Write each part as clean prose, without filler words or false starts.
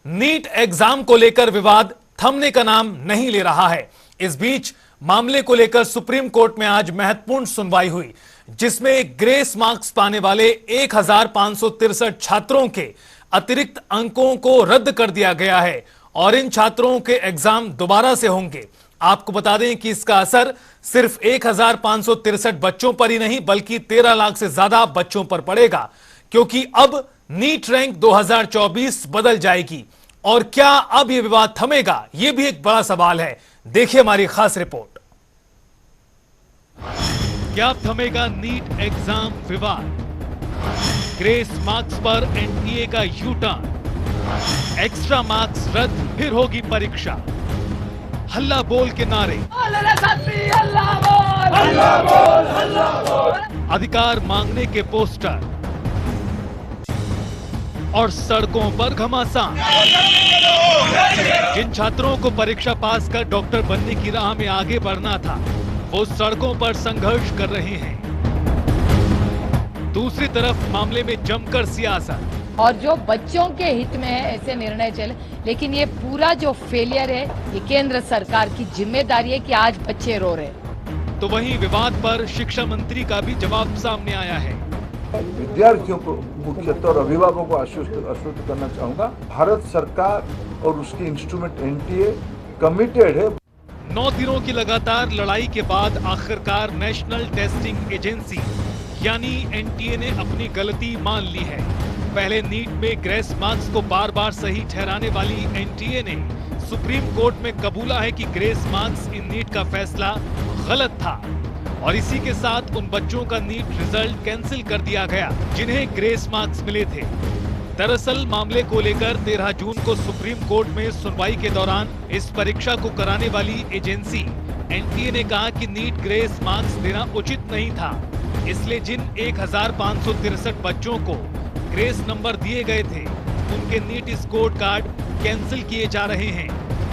NEET exam को लेकर विवाद थमने का नाम नहीं ले रहा है। इस बीच मामले को लेकर सुप्रीम कोर्ट में आज महत्वपूर्ण सुनवाई हुई, जिसमें ग्रेस मार्क्स पाने वाले 1563 छात्रों के अतिरिक्त अंकों को रद्द कर दिया गया है और इन छात्रों के एग्जाम दोबारा से होंगे। आपको बता दें कि इसका असर सिर्फ 1563 बच्चों पर ही नहीं बल्कि 13 लाख से ज्यादा बच्चों पर पड़ेगा, क्योंकि अब नीट रैंक 2024 बदल जाएगी। और क्या अब यह विवाद थमेगा, यह भी एक बड़ा सवाल है। देखिए हमारी खास रिपोर्ट। क्या थमेगा नीट एग्जाम विवाद? ग्रेस मार्क्स पर एनटीए का यू टर्न, एक्स्ट्रा मार्क्स रद्द, फिर होगी परीक्षा। हल्ला बोल के नारे, अधिकार मांगने के पोस्टर और सड़कों पर घमासान। जिन छात्रों को परीक्षा पास कर डॉक्टर बनने की राह में आगे बढ़ना था, वो सड़कों पर संघर्ष कर रहे हैं। दूसरी तरफ मामले में जमकर सियासत। और जो बच्चों के हित में है ऐसे निर्णय चले, लेकिन ये पूरा जो फेलियर है ये केंद्र सरकार की जिम्मेदारी है कि आज बच्चे रो रहे। तो वहीं विवाद पर शिक्षा मंत्री का भी जवाब सामने आया है। विद्यार्थियों को मुख्यतः और अभिभावकों को आश्वस्त करना चाहूंगा, भारत सरकार और उसके इंस्ट्रूमेंट एनटीए कमिटेड है। 9 दिनों की लगातार लड़ाई के बाद आखिरकार नेशनल टेस्टिंग एजेंसी यानी एनटीए ने अपनी गलती मान ली है। पहले नीट में ग्रेस मार्क्स को बार बार सही ठहराने वाली एनटीए ने सुप्रीम कोर्ट में कबूला है कि ग्रेस मार्क्स इन नीट का फैसला गलत था और इसी के साथ उन बच्चों का नीट रिजल्ट कैंसिल कर दिया गया जिन्हें ग्रेस मार्क्स मिले थे। दरअसल मामले को लेकर 13 जून को सुप्रीम कोर्ट में सुनवाई के दौरान इस परीक्षा को कराने वाली एजेंसी एनटीए ने कहा कि नीट ग्रेस मार्क्स देना उचित नहीं था, इसलिए जिन 1563 बच्चों को ग्रेस नंबर दिए गए थे उनके नीट स्कोर कार्ड कैंसिल किए जा रहे हैं।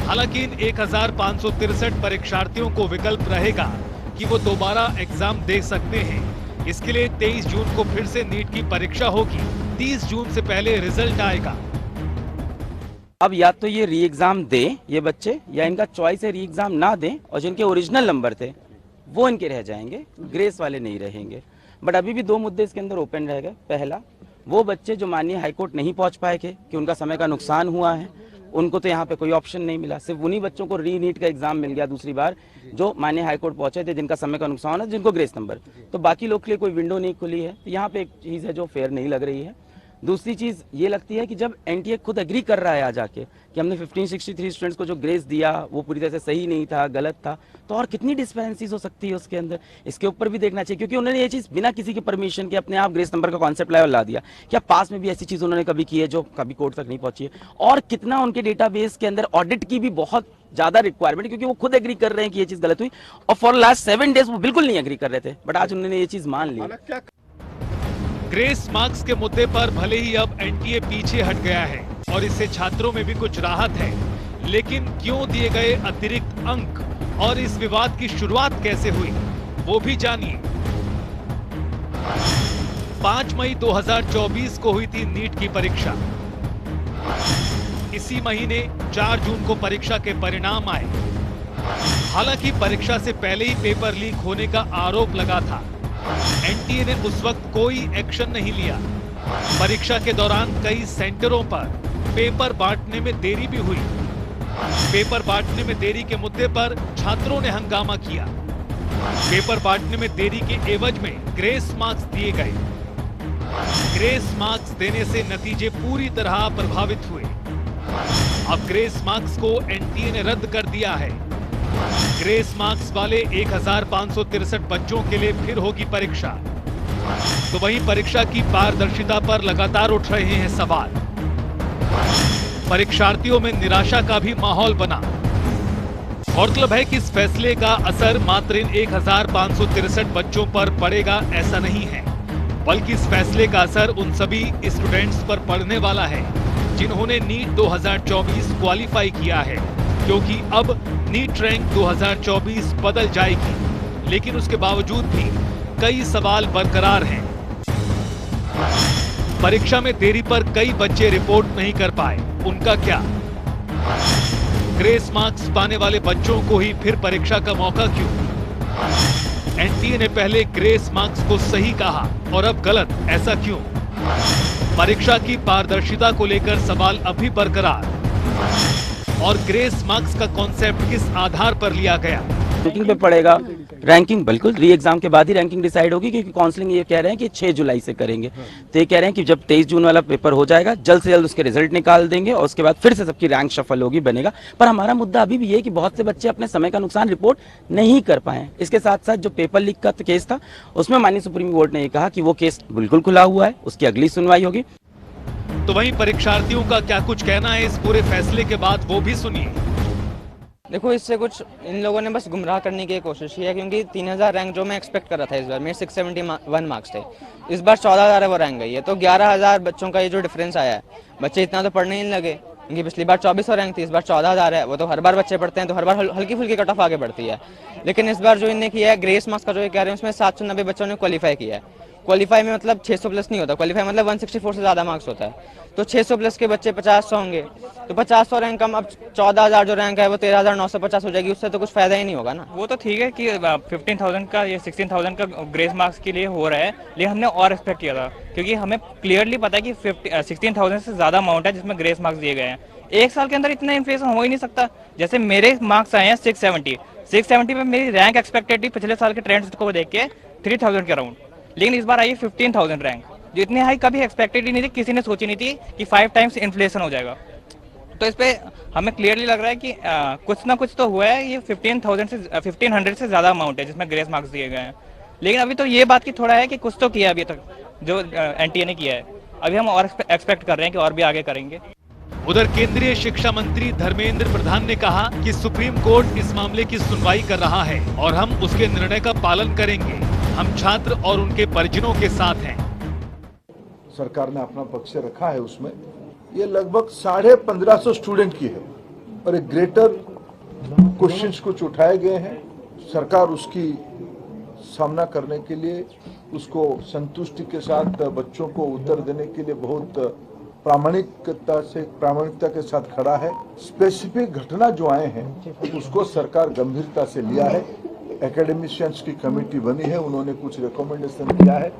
हालांकि इन 1563 परीक्षार्थियों को विकल्प रहेगा कि वो दोबारा एग्जाम दे सकते हैं। इसके लिए 23 जून को फिर से नीट की परीक्षा होगी। 30 जून से पहले रिजल्ट आएगा। अब या तो ये री एग्जाम दे ये बच्चे, या इनका चॉइस है री एग्जाम ना दें और जिनके ओरिजिनल नंबर थे वो इनके रह जाएंगे, ग्रेस वाले नहीं रहेंगे। बट अभी भी 2 मुद्दे इसके अंदर ओपन रहेगा। पहला, वो बच्चे जो माननीय हाईकोर्ट नहीं पहुंच पाए थे कि उनका समय का नुकसान हुआ है, उनको तो यहाँ पे कोई ऑप्शन नहीं मिला, सिर्फ उन्हीं बच्चों को री नीट का एग्जाम मिल गया दूसरी बार जो माननीय हाईकोर्ट पहुंचे थे, जिनका समय का नुकसान है, जिनको ग्रेस नंबर। तो बाकी लोग के लिए कोई विंडो नहीं खुली है। तो यहाँ पे एक चीज है जो फेयर नहीं लग रही है। दूसरी चीज ये लगती है कि जब एनटीए खुद एग्री कर रहा है आ जाके कि हमने 1563 स्टूडेंट्स को जो ग्रेस दिया वो पूरी तरह से सही नहीं था, गलत था, तो और कितनी डिस्पेरेंसीज हो सकती है उसके अंदर, इसके ऊपर भी देखना चाहिए। क्योंकि उन्होंने ये चीज बिना किसी के परमिशन के अपने आप ग्रेस नंबर का कॉन्सेप्ट लाया और ला दिया। क्या पास में भी ऐसी चीज उन्होंने कभी की है जो कभी कोर्ट तक नहीं पहुंची है? और कितना उनके डेटाबेस के अंदर ऑडिट की भी बहुत ज्यादा रिक्वायरमेंट, क्योंकि वो खुद एग्री कर रहे हैं कि ये चीज गलत हुई और फॉर लास्ट 7 डेज वो बिल्कुल नहीं एग्री कर रहे थे, बट आज उन्होंने ये चीज मान ली। ग्रेस मार्क्स के मुद्दे पर भले ही अब एनटीए पीछे हट गया है और इससे छात्रों में भी कुछ राहत है, लेकिन क्यों दिए गए अतिरिक्त अंक और इस विवाद की शुरुआत कैसे हुई वो भी जानिए। 5 मई 2024 को हुई थी नीट की परीक्षा। इसी महीने 4 जून को परीक्षा के परिणाम आए। हालांकि परीक्षा से पहले ही पेपर लीक होने का आरोप लगा था। एनटीए ने उस वक्त कोई एक्शन नहीं लिया। परीक्षा के दौरान कई सेंटरों पर पेपर बांटने में देरी भी हुई। पेपर बांटने में देरी के मुद्दे पर छात्रों ने हंगामा किया। पेपर बांटने में देरी के एवज में ग्रेस मार्क्स दिए गए। ग्रेस मार्क्स देने से नतीजे पूरी तरह प्रभावित हुए। अब ग्रेस मार्क्स को एनटीए ने रद्द कर दिया है। ग्रेस मार्क्स वाले 1563 बच्चों के लिए फिर होगी परीक्षा। तो वहीं परीक्षा की पारदर्शिता पर लगातार उठ रहे हैं सवाल। परीक्षार्थियों में निराशा का भी माहौल बना। गौरतलब है कि इस फैसले का असर मात्र इन 1563 बच्चों पर पड़ेगा ऐसा नहीं है, बल्कि इस फैसले का असर उन सभी स्टूडेंट्स पर पड़ने वाला है जिन्होंने नीट 2024 क्वालिफाई किया है, क्योंकि अब नीट रैंक 2024 बदल जाएगी। लेकिन उसके बावजूद भी कई सवाल बरकरार हैं। परीक्षा में देरी पर कई बच्चे रिपोर्ट नहीं कर पाए। उनका क्या? ग्रेस मार्क्स पाने वाले बच्चों को ही फिर परीक्षा का मौका क्यों? एनटीए ने पहले ग्रेस मार्क्स को सही कहा और अब गलत, ऐसा क्यों? परीक्षा की पारदर्शिता को लेकर सवाल अभी बरकरार। और ग्रेस मार्क्स का कॉन्सेप्ट किस आधार पर लिया गया? रैंकिंग पे पड़ेगा, रैंकिंग बिल्कुल री एग्जाम के बाद ही रैंकिंग डिसाइड होगी, क्योंकि काउंसलिंग ये कह रहे हैं कि 6 जुलाई से करेंगे। तो ये कह रहे हैं कि जब 23 जून वाला पेपर हो जाएगा, जल्द से जल्द उसके रिजल्ट निकाल देंगे और उसके बाद फिर से सबकी रैंक शफल होगी, बनेगा। पर हमारा मुद्दा अभी भी ये है कि बहुत से बच्चे अपने समय का नुकसान रिपोर्ट नहीं कर पाए। इसके साथ साथ जो पेपर लीक का केस था, उसमें माननीय सुप्रीम कोर्ट ने ये कहा कि वो केस बिल्कुल खुला हुआ है, उसकी अगली सुनवाई होगी। तो वहीं परीक्षार्थियों का क्या कुछ कहना है इस पूरे फैसले के बाद, वो भी सुनिए। देखो, इससे कुछ इन लोगों ने बस गुमराह करने की कोशिश की है, क्योंकि 3000 रैंक जो मैं एक्सपेक्ट कर रहा था इस बार, मेरे 671 मार्क्स थे, इस बार 14000 है वो रैंक गई है। तो 11000 बच्चों का ये जो डिफरेंस आया है, बच्चे इतना तो पढ़ने ही नहीं लगे, क्योंकि पिछली बार 2400 रैंक थी, इस बार 14000 है। वो तो हर बार बच्चे पढ़ते हैं, तो हर बार हल्की फुल्की कट ऑफ आगे बढ़ती है। लेकिन इस बार जो इन्हें किया है, ग्रेस मार्क्स का जो ये कह रहे हैं, उसमें 790 बच्चों ने क्वालिफाई किया है। क्वालिफाई में मतलब 600 प्लस नहीं होता, क्वालिफाई मतलब 164 से ज़्यादा मार्क्स होता है। तो 600 प्लस के बच्चे 50 होंगे, तो 50 रैंक कम, अब 14000 जो रैंक है वो 13950 हो जाएगी, उससे तो कुछ फायदा ही नहीं होगा ना। वो तो ठीक है कि 15,000 का या 16,000 का ग्रेस मार्क्स के लिए हो रहा है, लेकिन हमने और एक्सपेक्ट किया था, क्योंकि हमें क्लियरली पता है कि 16,000 से ज़्यादा अमाउंट है जिसमें ग्रेस मार्क्स दिए गए हैं। एक साल के अंदर इतना इन्फ्लेशन हो ही नहीं सकता। जैसे मेरे मार्क्स आए हैं 670 में मेरी रैंक एक्सपेक्टेड थी पिछले साल के ट्रेंड्स को देख के 3000 के अराउंड, लेकिन इस बार आई 15,000 रैंक, जो इतनी हाई कभी एक्सपेक्टेड ही नहीं थी, किसी ने सोची नहीं थी कि 5 टाइम्स इन्फ्लेशन हो जाएगा। तो इस पे हमें क्लियरली लग रहा है कि कुछ ना कुछ तो हुआ है। ये 1500 से ज़्यादा अमाउंट है जिसमें ग्रेस मार्क्स दिए गए हैं। लेकिन अभी तो ये बात की थोड़ा है कि कुछ तो किया अभी तक जो एनटीए ने किया है, अभी हम और एक्सपेक्ट कर रहे हैं कि और भी आगे करेंगे। उधर केंद्रीय शिक्षा मंत्री धर्मेंद्र प्रधान ने कहा कि सुप्रीम कोर्ट इस मामले की सुनवाई कर रहा है और हम उसके निर्णय का पालन करेंगे। हम छात्र और उनके परिजनों के साथ हैं। सरकार ने अपना पक्ष रखा है उसमें। ये लगभग 1550 स्टूडेंट की है और एक ग्रेटर क्वेश्चंस कुछ उठाए गए हैं। सरकार उसकी सामना करने के लिए, उसको संतुष्टि के साथ बच्चों को उत्तर देने के लिए बहुत प्रामाणिकता के साथ खड़ा है। स्पेसिफिक घटना जो आए हैं उसको सरकार गंभीरता से लिया है। एकेडमिशियंस की कमेटी बनी है, उन्होंने कुछ रिकमेंडेशन किया है।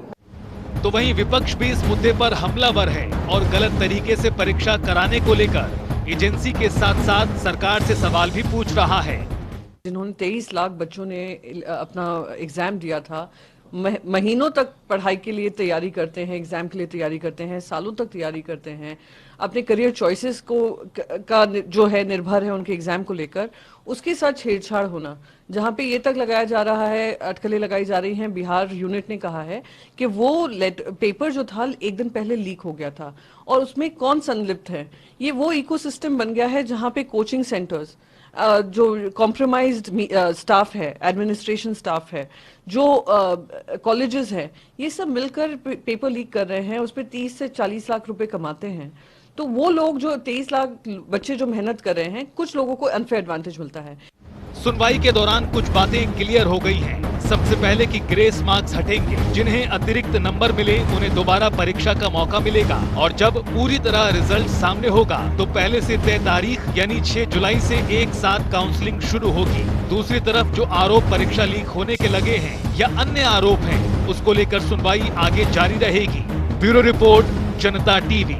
तो वहीं विपक्ष भी इस मुद्दे पर हमलावर है और गलत तरीके से परीक्षा कराने को लेकर एजेंसी के साथ साथ सरकार से सवाल भी पूछ रहा है। जिन्होंने 23 लाख बच्चों ने अपना एग्जाम दिया था, महीनों तक पढ़ाई के लिए तैयारी करते हैं, एग्जाम के लिए तैयारी करते हैं, सालों तक तैयारी करते हैं, अपने करियर चॉइसेस का जो है निर्भर है उनके एग्जाम को लेकर, उसके साथ छेड़छाड़ होना, जहां पे ये तक लगाया जा रहा है, अटकलें लगाई जा रही हैं। बिहार यूनिट ने कहा है कि वो पेपर जो था एक दिन पहले लीक हो गया था और उसमें कौन संलिप्त है। ये वो इकोसिस्टम बन गया है जहां पे कोचिंग सेंटर्स, जो कॉम्प्रोमाइज्ड स्टाफ है, एडमिनिस्ट्रेशन स्टाफ है, जो कॉलेजेस हैं, ये सब मिलकर पेपर लीक कर रहे हैं, उस पर 30 से 40 लाख रुपए कमाते हैं। तो वो लोग जो 23 लाख बच्चे जो मेहनत कर रहे हैं, कुछ लोगों को अनफेयर एडवांटेज मिलता है। सुनवाई के दौरान कुछ बातें क्लियर हो गई हैं। सबसे पहले कि ग्रेस मार्क्स हटेंगे, जिन्हें अतिरिक्त नंबर मिले उन्हें दोबारा परीक्षा का मौका मिलेगा और जब पूरी तरह रिजल्ट सामने होगा तो पहले से तय तारीख यानी 6 जुलाई से एक साथ काउंसलिंग शुरू होगी। दूसरी तरफ जो आरोप परीक्षा लीक होने के लगे हैं या अन्य आरोप हैं, उसको लेकर सुनवाई आगे जारी रहेगी। ब्यूरो रिपोर्ट, जनता टीवी।